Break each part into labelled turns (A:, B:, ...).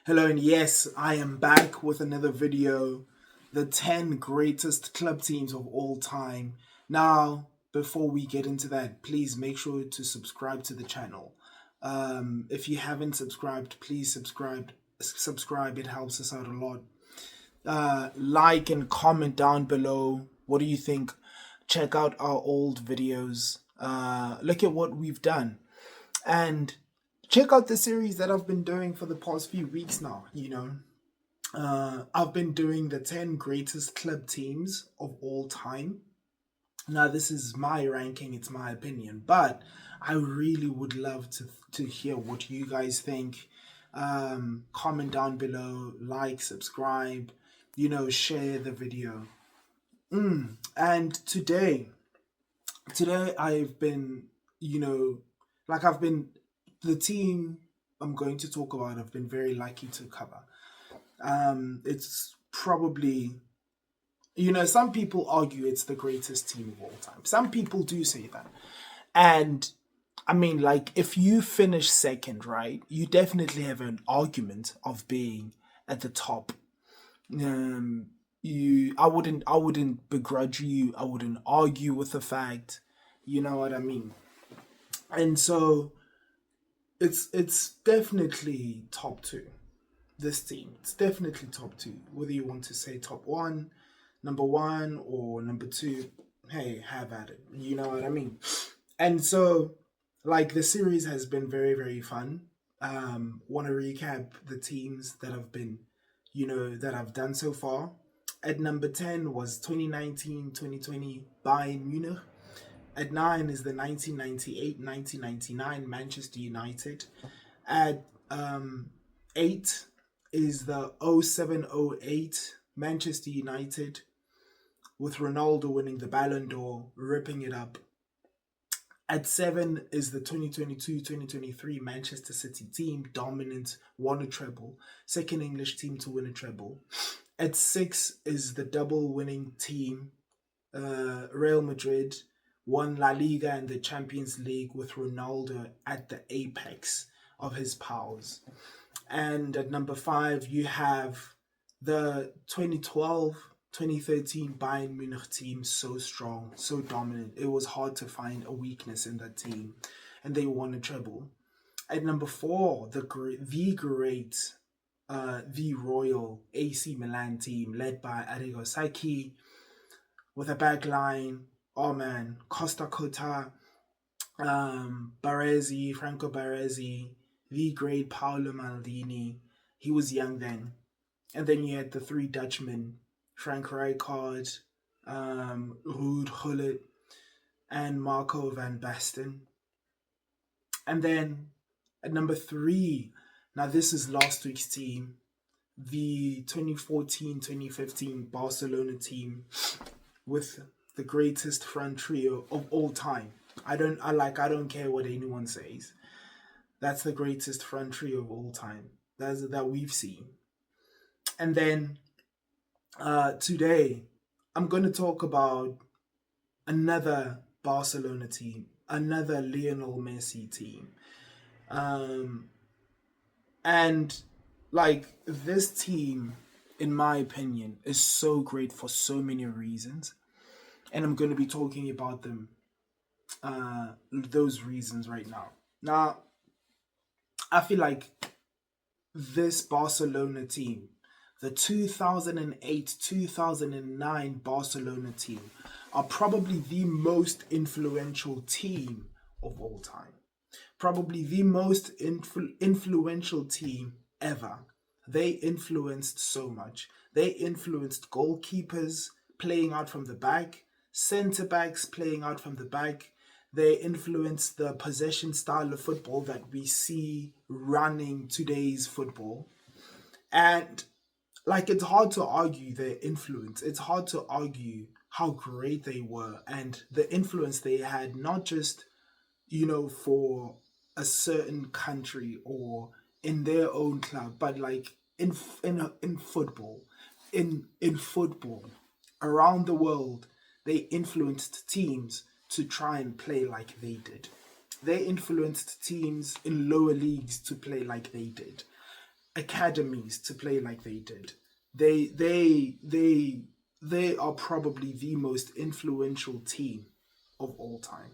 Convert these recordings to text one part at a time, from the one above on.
A: Hello, and yes, I am back with another video, the 10 greatest club teams of all time. Now, before we get into that, please make sure to subscribe to the channel. If you haven't subscribed, please subscribe. Subscribe, it helps us out a lot. Like and comment down below. What do you think? Check out our old videos. Look at what we've done. And check out the series that I've been doing for the past few weeks now. I've been doing the 10 greatest club teams of all time. Now, this is my ranking, it's my opinion, but I really would love to hear what you guys think. Comment down below, like, subscribe, share the video. And today I've been, I've been the team I'm going to talk about, I've been very lucky to cover. It's probably, some people argue it's the greatest team of all time. Some people do say that. And I mean, like, if you finish second, right, you definitely have an argument of being at the top. I wouldn't begrudge you. I wouldn't argue with the fact. You know what I mean? And so it's definitely top two. This team, it's definitely top two. Whether you want to say top one, number one, or number two, hey, have at it. You know what I mean? And so, like, the series has been very, very fun. Want to recap the teams that have been, that I've done so far. At number 10 was 2019-2020 Bayern Munich. At 9 is the 1998-1999 Manchester United. At 8 is the 07-08 Manchester United, with Ronaldo winning the Ballon d'Or, ripping it up. At 7 is the 2022-2023 Manchester City team, dominant, won a treble, second English team to win a treble. At 6 is the double winning team, Real Madrid, won La Liga and the Champions League with Ronaldo at the apex of his powers. And at number 5, you have the 2012-2013 Bayern Munich team, so strong, so dominant. It was hard to find a weakness in that team, and they won a treble. At number 4, the royal AC Milan team, led by Arrigo Sacchi, with a back line, oh man, Costa Cota, Baresi, Franco Baresi, the great Paolo Maldini. He was young then. And then you had the 3 Dutchmen, Frank Rijkaard, Ruud Gullit, and Marco van Basten. And then at number 3, now this is last week's team, the 2014-2015 Barcelona team, with the greatest front trio of all time. I don't care what anyone says. That's the greatest front trio of all time that we've seen. And then today I'm going to talk about another Barcelona team, another Lionel Messi team. And like, this team, in my opinion, is so great for so many reasons. And I'm going to be talking about them, those reasons right now. Now, I feel like this Barcelona team, the 2008-2009 Barcelona team, are probably the most influential team of all time. Probably the most influential team ever. They influenced so much. They influenced goalkeepers playing out from the back, centre backs playing out from the back. They influenced the possession style of football that we see running today's football. And like, it's hard to argue their influence. It's hard to argue how great they were and the influence they had, not just, for a certain country or in their own club, but like in football, in football around the world. They influenced teams to try and play like they did. They influenced teams in lower leagues to play like they did. academies to play like they did. They are probably the most influential team of all time.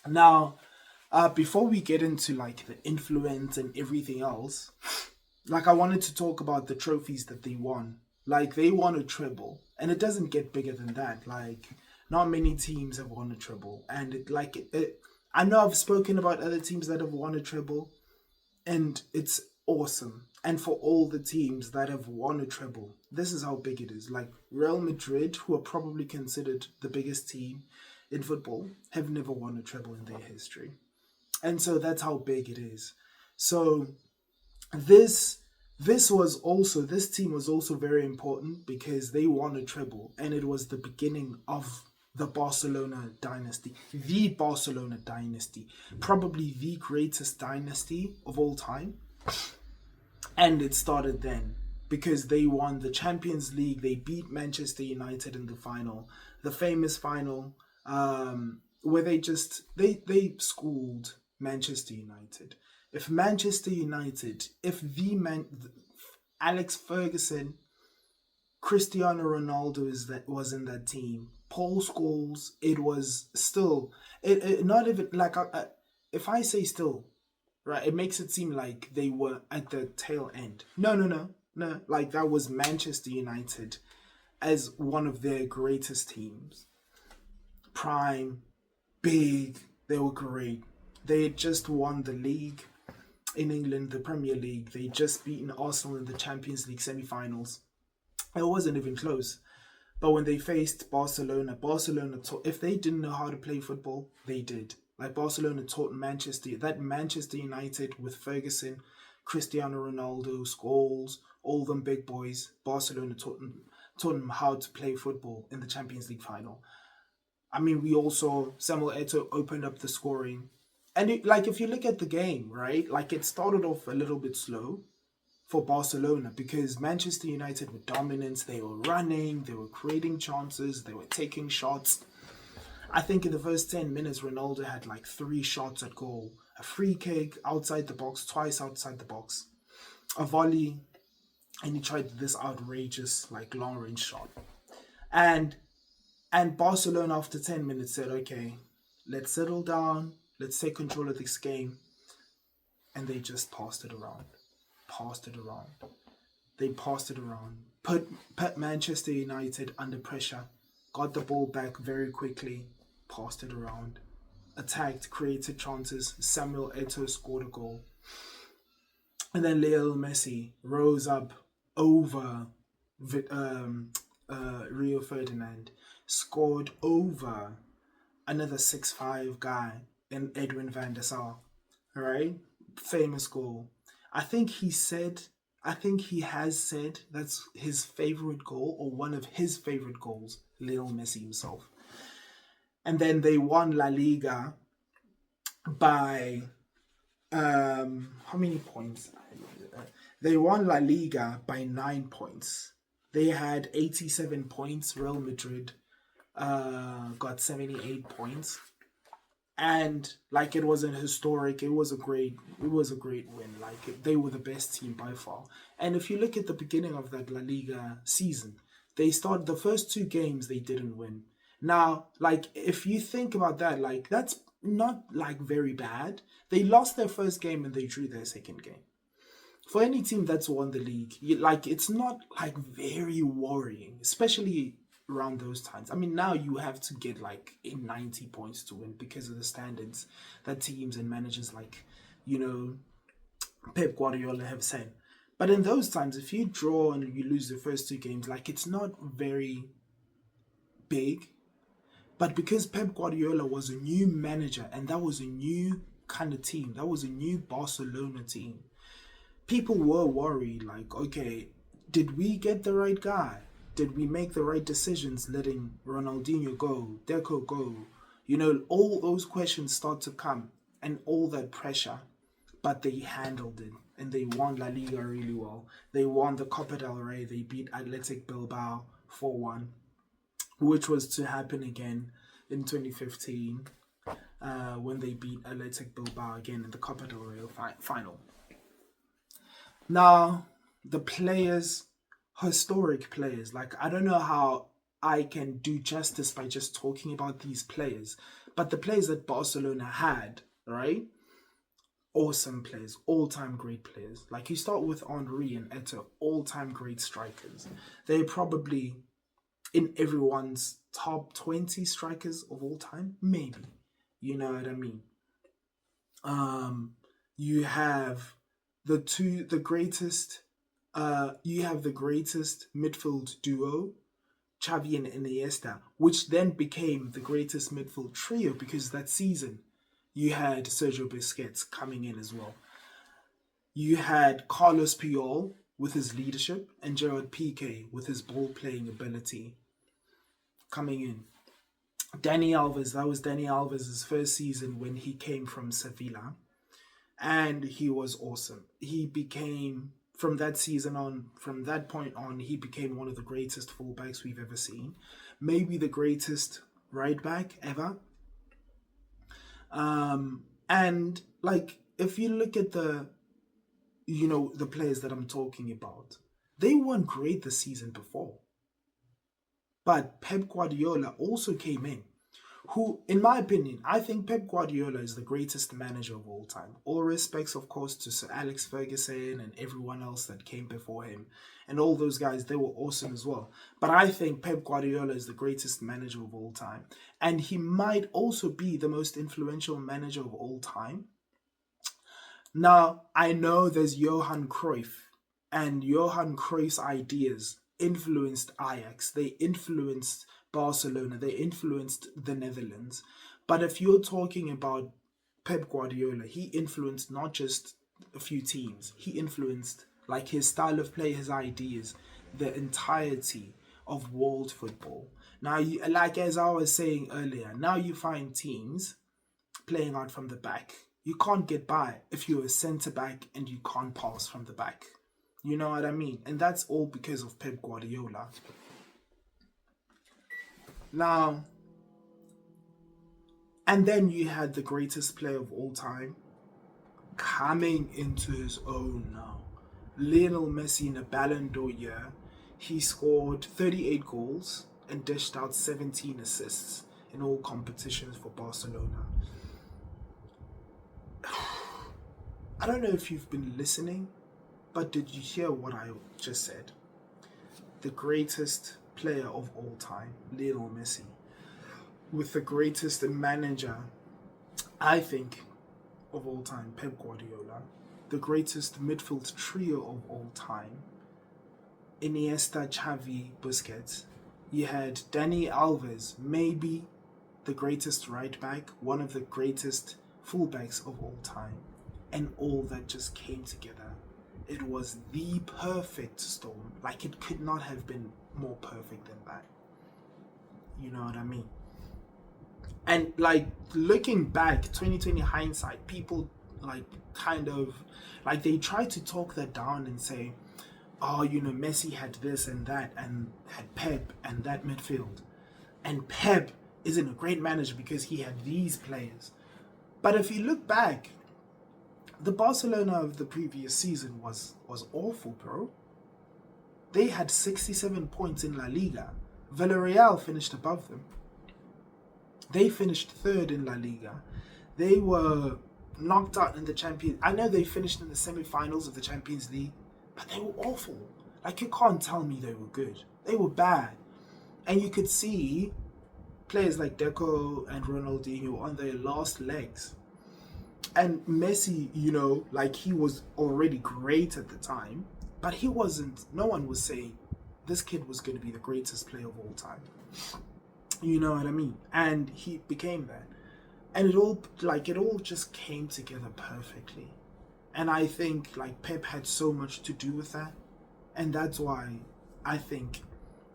A: Now, before we get into like the influence and everything else, like I wanted to talk about the trophies that they won. Like they won a treble, and it doesn't get bigger than that. Like not many teams have won a treble, and I know I've spoken about other teams that have won a treble, and it's awesome. And for all the teams that have won a treble, this is how big it is. Like Real Madrid, who are probably considered the biggest team in football, have never won a treble in their history. And so that's how big it is. So this this team was also very important because they won a treble, and it was the beginning of the Barcelona dynasty, probably the greatest dynasty of all time. And it started then because they won the Champions League. They beat Manchester United in the final, the famous final, where they schooled Manchester United. If Alex Ferguson, Cristiano Ronaldo was in that team, Paul Scholes, it was still it not even like if I say still, right, it makes it seem like they were at the tail end. No. Like that was Manchester United as one of their greatest teams. Prime, big, they were great. They had just won the league in England, the Premier League. They just beaten Arsenal in the Champions League semi-finals. It wasn't even close. But when they faced Barcelona taught, if they didn't know how to play football, they did. Like Barcelona taught Manchester United with Ferguson, Cristiano Ronaldo, Scholes, all them big boys. Barcelona taught them how to play football in the Champions League final. I mean, we also Samuel Eto'o opened up the scoring, and if you look at the game, right, like it started off a little bit slow for Barcelona because Manchester United were dominant. They were running, they were creating chances, they were taking shots. I think in the first 10 minutes, Ronaldo had like 3 shots at goal. A free kick outside the box, twice outside the box. A volley, and he tried this outrageous like long range shot. And Barcelona after 10 minutes said, okay, let's settle down, let's take control of this game. And they just passed it around. They passed it around. Put Manchester United under pressure. Got the ball back very quickly. Passed it around. Attacked, created chances. Samuel Eto'o scored a goal. And then Lionel Messi rose up over Rio Ferdinand. Scored over another 6'5" guy in Edwin van der Sar. Alright? Famous goal. I think he has said that's his favorite goal or one of his favorite goals, Lionel Messi himself. And then they won La Liga by how many points? They won La Liga by 9 points. They had 87 points. Real Madrid got 78 points. And like it was it was a great win. Like they were the best team by far. And if you look at the beginning of that La Liga season, they started the first 2 games they didn't win. Now, like if you think about that, like that's not like very bad. They lost their first game and they drew their second game. For any team that's won the league, it's not like very worrying, especially around those times. I mean, now you have to get like 90 points to win because of the standards that teams and managers like, Pep Guardiola have set. But in those times, if you draw and you lose the first 2 games, like it's not very big. But because Pep Guardiola was a new manager and that was a new kind of team, that was a new Barcelona team, people were worried, like, okay, did we get the right guy? Did we make the right decisions letting Ronaldinho go, Deco go? All those questions start to come and all that pressure. But they handled it and they won La Liga really well. They won the Copa del Rey. They beat Athletic Bilbao 4-1, which was to happen again in 2015 when they beat Athletic Bilbao again in the Copa del Rey final. Now, the players, historic players, like I don't know how I can do justice by just talking about these players, but the players that Barcelona had, right? Awesome players, all time great players. Like you start with Henri and Eto'o, all time great strikers. They're probably in everyone's top 20 strikers of all time, maybe. You know what I mean? Um, you have the greatest you have the greatest midfield duo, Xavi and Iniesta, which then became the greatest midfield trio because that season you had Sergio Busquets coming in as well. You had Carlos Puyol with his leadership and Gerard Piqué with his ball playing ability coming in. Dani Alves, that was Dani Alves' first season when he came from Sevilla, and he was awesome. He became, from that season on, from that point on, he became one of the greatest fullbacks we've ever seen. Maybe the greatest right back ever. And like, if you look at the players that I'm talking about, they weren't great the season before. But Pep Guardiola also came in, who, in my opinion, I think Pep Guardiola is the greatest manager of all time. All respects, of course, to Sir Alex Ferguson and everyone else that came before him. And all those guys, they were awesome as well. But I think Pep Guardiola is the greatest manager of all time. And he might also be the most influential manager of all time. Now, I know there's Johan Cruyff, and Johan Cruyff's ideas influenced Ajax, they influenced Barcelona, they influenced the Netherlands. But if you're talking about Pep Guardiola, he influenced not just a few teams, he influenced like his style of play, his ideas, the entirety of world football. Now, like as I was saying earlier, now you find teams playing out from the back. You can't get by if you're a centre back and you can't pass from the back. You know what I mean? And that's all because of Pep Guardiola. Now, and then you had the greatest player of all time coming into his own now. Lionel Messi in a Ballon d'Or year. He scored 38 goals and dished out 17 assists in all competitions for Barcelona. I don't know if you've been listening, but did you hear what I just said? The greatest player of all time, Lionel Messi, with the greatest manager, I think, of all time, Pep Guardiola, the greatest midfield trio of all time, Iniesta, Xavi, Busquets. You had Dani Alves, maybe the greatest right back, one of the greatest fullbacks of all time, and all that just came together. It was the perfect storm. Like, it could not have been more perfect than that. You know what I mean? And like, looking back, 2020 hindsight, people like kind of like they try to talk that down and say, oh, Messi had this and that and had Pep and that midfield. And Pep isn't a great manager because he had these players. But if you look back, the Barcelona of the previous season was awful, bro. They had 67 points in La Liga. Villarreal finished above them. They finished third in La Liga. They were knocked out in the Champions. I know they finished in the semi-finals of the Champions League, but they were awful. Like, you can't tell me they were good. They were bad. And you could see players like Deco and Ronaldinho on their last legs. And Messi, like, he was already great at the time, but he wasn't, no one was saying this kid was going to be the greatest player of all time. You know what I mean? And he became that. And it all just came together perfectly. And I think, like, Pep had so much to do with that. And that's why I think,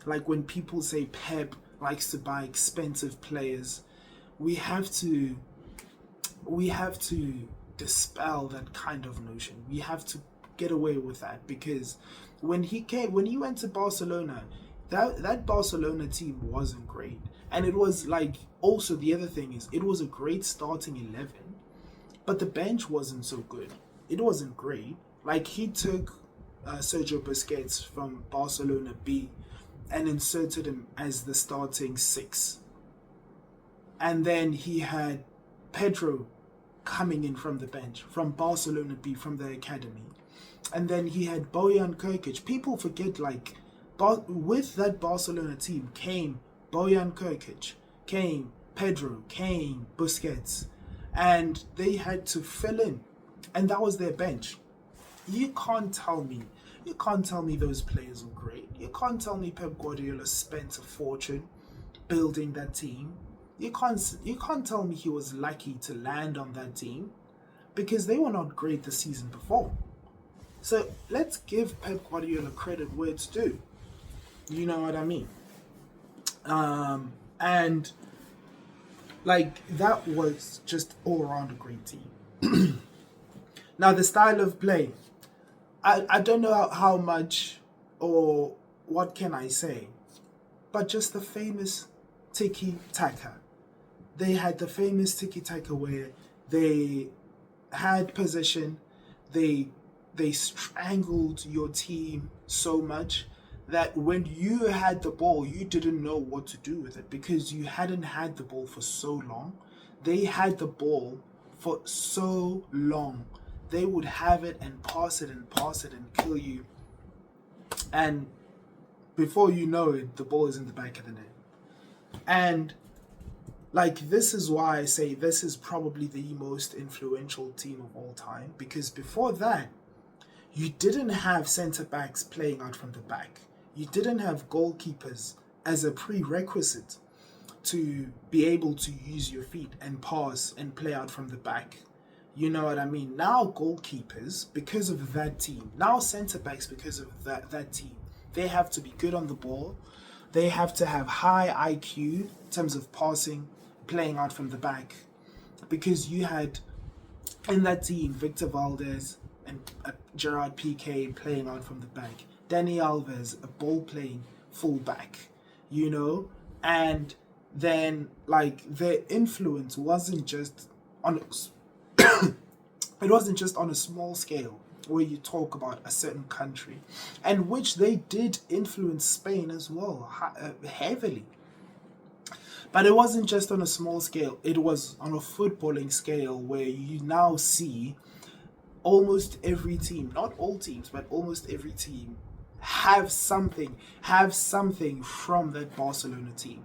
A: like, when people say Pep likes to buy expensive players, we have to dispel that kind of notion. We have to get away with that, because when he went to Barcelona, that Barcelona team wasn't great. And it was like, also the other thing is, it was a great starting 11, but the bench wasn't so good. It wasn't great. Like, he took Sergio Busquets from Barcelona B and inserted him as the starting six. And then he had Pedro coming in from the bench, from Barcelona B, from the academy. And then he had Bojan Krkic. People forget, like, with that Barcelona team came Bojan Krkic, came Pedro, came Busquets. And they had to fill in. And that was their bench. You can't tell me those players are great. You can't tell me Pep Guardiola spent a fortune building that team. You can't tell me he was lucky to land on that team, because they were not great the season before. So let's give Pep Guardiola credit where it's due. You know what I mean? And like, that was just all around a great team. Now, the style of play, I don't know how much or what can I say, but just the famous Tiki-Taka. They had the famous Tiki-Taka where they had possession, they strangled your team so much that when you had the ball, you didn't know what to do with it because you hadn't had the ball for so long. They had the ball for so long. They would have it and pass it and kill you. And before you know it, the ball is in the back of the net. And like, this is why I say this is probably the most influential team of all time, because before that, you didn't have centre backs playing out from the back. You didn't have goalkeepers as a prerequisite to be able to use your feet and pass and play out from the back. You know what I mean? Now goalkeepers, because of that team, now centre backs, because of that team, they have to be good on the ball. They have to have high IQ in terms of passing, playing out from the back, because you had in that team Victor Valdez and Gerard Piqué playing out from the back, Dani Alves, a ball-playing fullback, you know, and then like their influence wasn't just on it wasn't just on a small scale where you talk about a certain country, and which they did influence Spain as well heavily. But it wasn't just on a small scale, it was on a footballing scale where you now see almost every team, not all teams, but almost every team have something from that Barcelona team.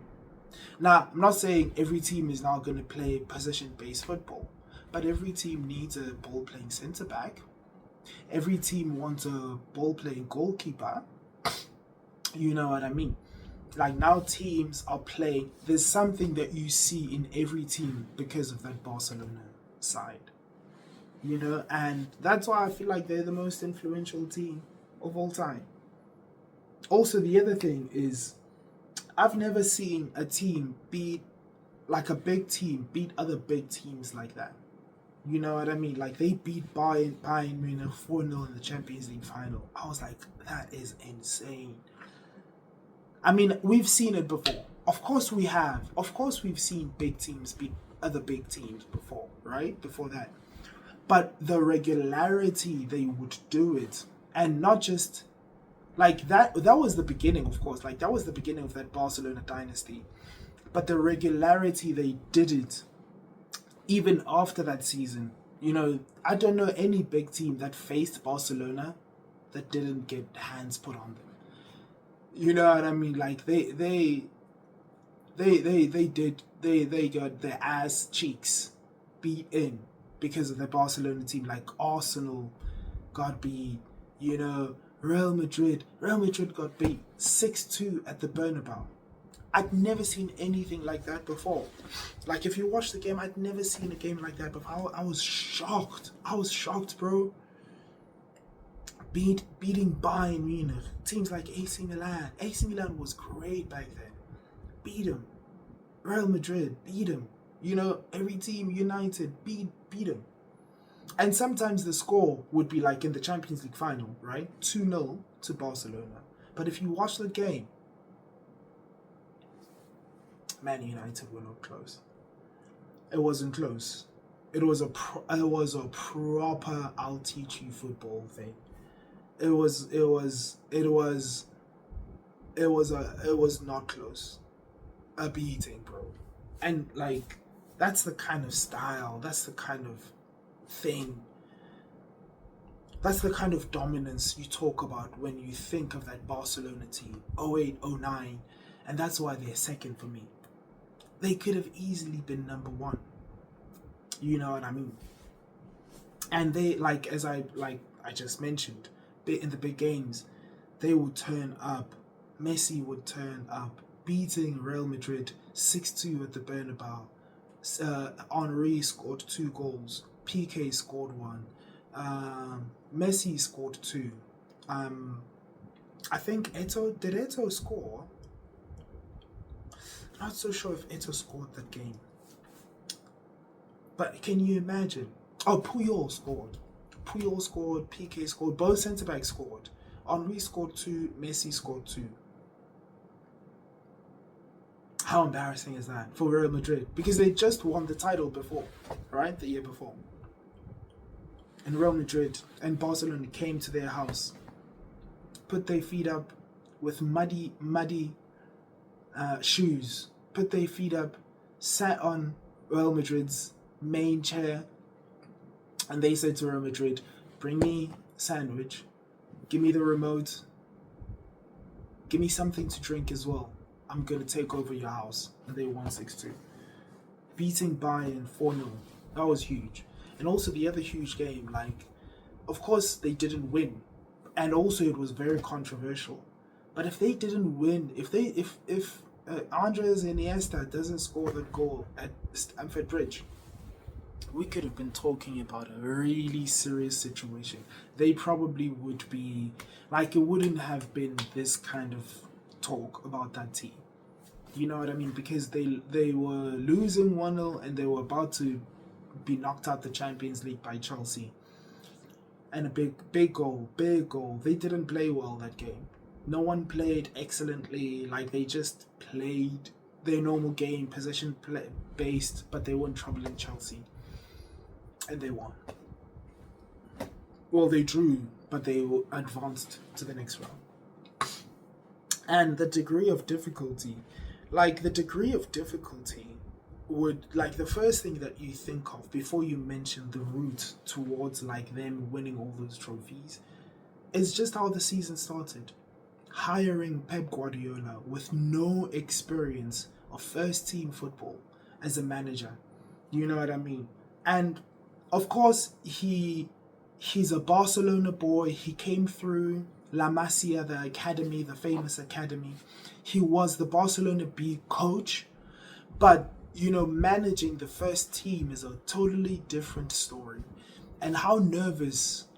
A: Now, I'm not saying every team is now going to play possession-based football, but every team needs a ball-playing centre-back. Every team wants a ball-playing goalkeeper. You know what I mean? Like, now teams are playing, there's something that you see in every team because of that Barcelona side. You know, and that's why I feel like they're the most influential team of all time. Also, the other thing is, I've never seen a team beat, like a big team, beat other big teams like that. You know what I mean? Like, they beat Bayern Munich 4-0 in the Champions League final. I was like, that is insane. I mean, we've seen it before. Of course we have. Of course we've seen big teams beat other big teams before, right? Before that. But the regularity they would do it, and not just like that was the beginning, of course. Like, that was the beginning of that Barcelona dynasty. But the regularity they did it, even after that season, you know, I don't know any big team that faced Barcelona that didn't get hands put on them. You know what I mean? Like, they got their ass cheeks beat in because of the Barcelona team. Like, Arsenal got beat, you know, Real Madrid got beat 6-2 at the Bernabeu. I'd never seen anything like that before. Like, if you watch the game, I'd never seen a game like that before. I was shocked. Bro. Beating Bayern Munich, teams like AC Milan. AC Milan was great back then. Beat them. Real Madrid, beat them. You know, every team, United, beat them. And sometimes the score would be like in the Champions League final, right? 2-0 to Barcelona. But if you watch the game, Man United were not close. It wasn't close. It was a proper I'll teach you football thing. it was not close. A beating, bro. And like that's the kind of style, that's the kind of thing, that's the kind of dominance you talk about when you think of that Barcelona team, 08, 09, and that's why they're second for me. They could have easily been number one. You know what I mean? And they as I just mentioned, in the big games, they would turn up. Messi would turn up, beating Real Madrid 6-2 at the Bernabeu. Henry scored 2 goals. PK scored 1. Messi scored 2. I think Eto score? Not so sure if Eto scored that game. But can you imagine? Oh, Puyol scored. PK scored, both centre backs scored. Henry scored 2, Messi scored 2. How embarrassing is that for Real Madrid? Because they just won the title before, right? The year before. And Real Madrid and Barcelona came to their house, put their feet up with muddy shoes, put their feet up, sat on Real Madrid's main chair, and they said to Real Madrid, bring me a sandwich, give me the remote, give me something to drink as well. I'm going to take over your house. And they won 6-2. Beating Bayern 4-0. That was huge. And also the other huge game, of course they didn't win. And also it was very controversial. But if they didn't win, if Andres Iniesta doesn't score that goal at Stamford Bridge, we could have been talking about a really serious situation. They probably would be, it wouldn't have been this kind of talk about that team. You know what I mean? Because they were losing 1-0 and they were about to be knocked out the Champions League by Chelsea. And a big goal. They didn't play well that game. No one played excellently. They just played their normal game, possession based, but they weren't troubling Chelsea. And they won. Well, they drew, but they advanced to the next round. And the degree of difficulty would, the first thing that you think of before you mention the route towards them winning all those trophies is just how the season started. Hiring Pep Guardiola with no experience of first team football as a manager. You know what I mean? And of course he's a Barcelona boy. He came through La Masia, the academy, the famous academy. He was the Barcelona B coach, but managing the first team is a totally different story. And how nervous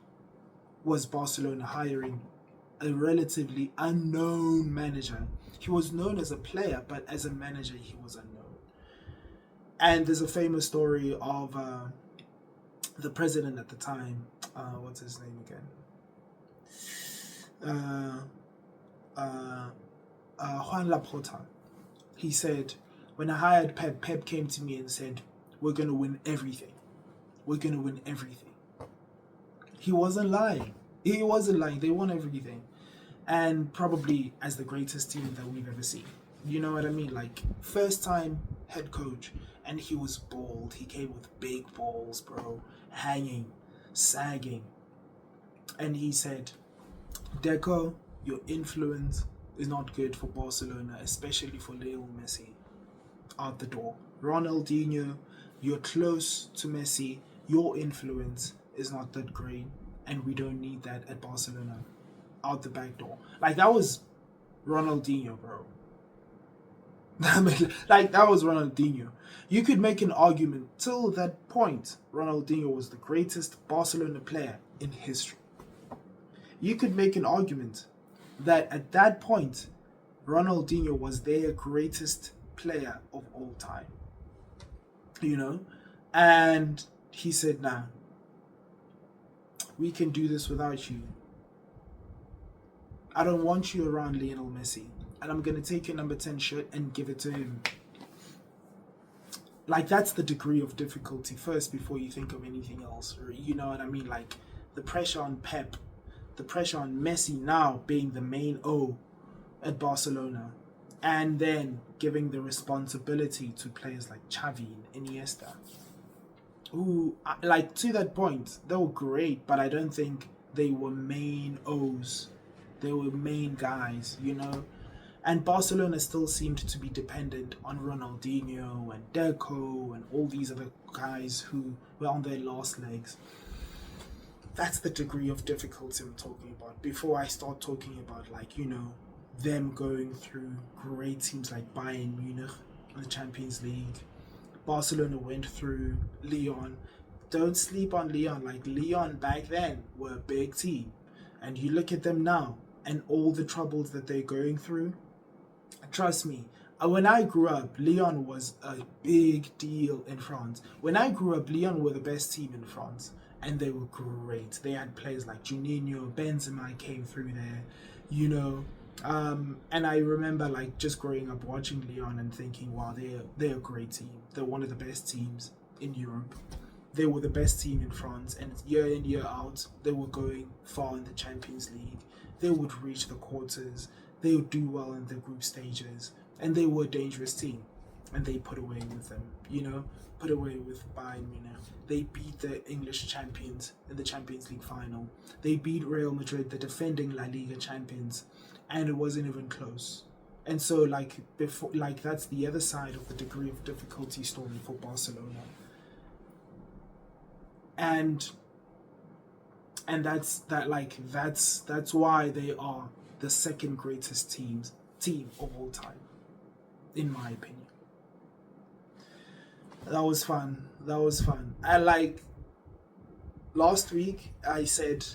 A: was Barcelona hiring a relatively unknown manager? He was known as a player, but as a manager, he was unknown. And there's a famous story of the president at the time. What's his name again? Juan Laporta. He said, when I hired Pep came to me and said, we're going to win everything. We're going to win everything. He wasn't lying. They won everything. And probably as the greatest team that we've ever seen. You know what I mean? First time head coach. And he was bold. He came with big balls, bro. Hanging, sagging. And he said, Deco, your influence is not good for Barcelona, especially for Lionel Messi. Out the door. Ronaldinho, you're close to Messi. Your influence is not that great, and we don't need that at Barcelona. Out the back door. That was Ronaldinho, bro. That was Ronaldinho. You could make an argument till that point, Ronaldinho was the greatest Barcelona player in history. You could make an argument that at that point, Ronaldinho was their greatest player of all time. And he said, nah, we can do this without you. I don't want you around Lionel Messi. And I'm going to take your number 10 shirt and give it to him. That's the degree of difficulty first before you think of anything else. You know what I mean? The pressure on Pep the pressure on Messi now being the main O at Barcelona, and then giving the responsibility to players like Xavi and Iniesta, who, like, to that point, they were great, but I don't think they were main O's. They were main guys, you know? And Barcelona still seemed to be dependent on Ronaldinho and Deco and all these other guys who were on their last legs. That's the degree of difficulty I'm talking about. Before I start talking about, like, you know, them going through great teams like Bayern Munich in the Champions League. Barcelona went through Lyon. Don't sleep on Lyon. Like, Lyon back then were a big team. And you look at them now and all the troubles that they're going through. Trust me, when I grew up, Lyon was a big deal in France. When I grew up, Lyon were the best team in France. And they were great. They had players like Juninho, Benzema came through there, you know. And I remember, like, just growing up watching Lyon and thinking, wow, they're a great team. They're one of the best teams in Europe. They were the best team in France, and year in, year out, they were going far in the Champions League. They would reach the quarters. They would do well in the group stages, and they were a dangerous team. And they put away with them, you know, put away with Bayern Munich. They beat the English champions in the Champions League final. They beat Real Madrid, the defending La Liga champions, and it wasn't even close. And so, like, before, like, that's the other side of the degree of difficulty story for Barcelona. And that's why they are the second greatest team of all time, in my opinion. That was fun. I, like, last week I said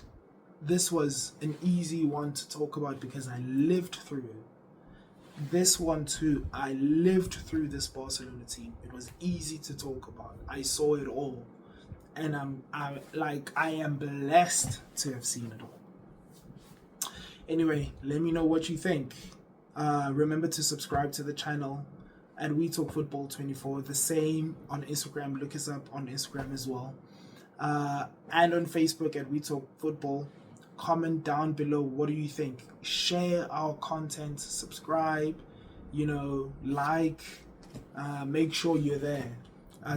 A: this was an easy one to talk about because I lived through it. This one too, I lived through this Barcelona team. It was easy to talk about. I saw it all. And I am blessed to have seen it all. Anyway, let me know what you think. Remember to subscribe to the channel at We Talk Football 24. The same on Instagram. Look us up on Instagram as well. And on Facebook at We Talk Football. Comment down below, what do you think? Share our content, subscribe, you know, like, make sure you're there.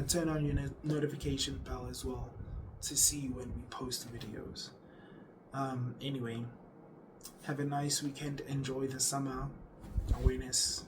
A: Turn on your notification bell as well to see when we post videos. Anyway, have a nice weekend. Enjoy the summer awareness.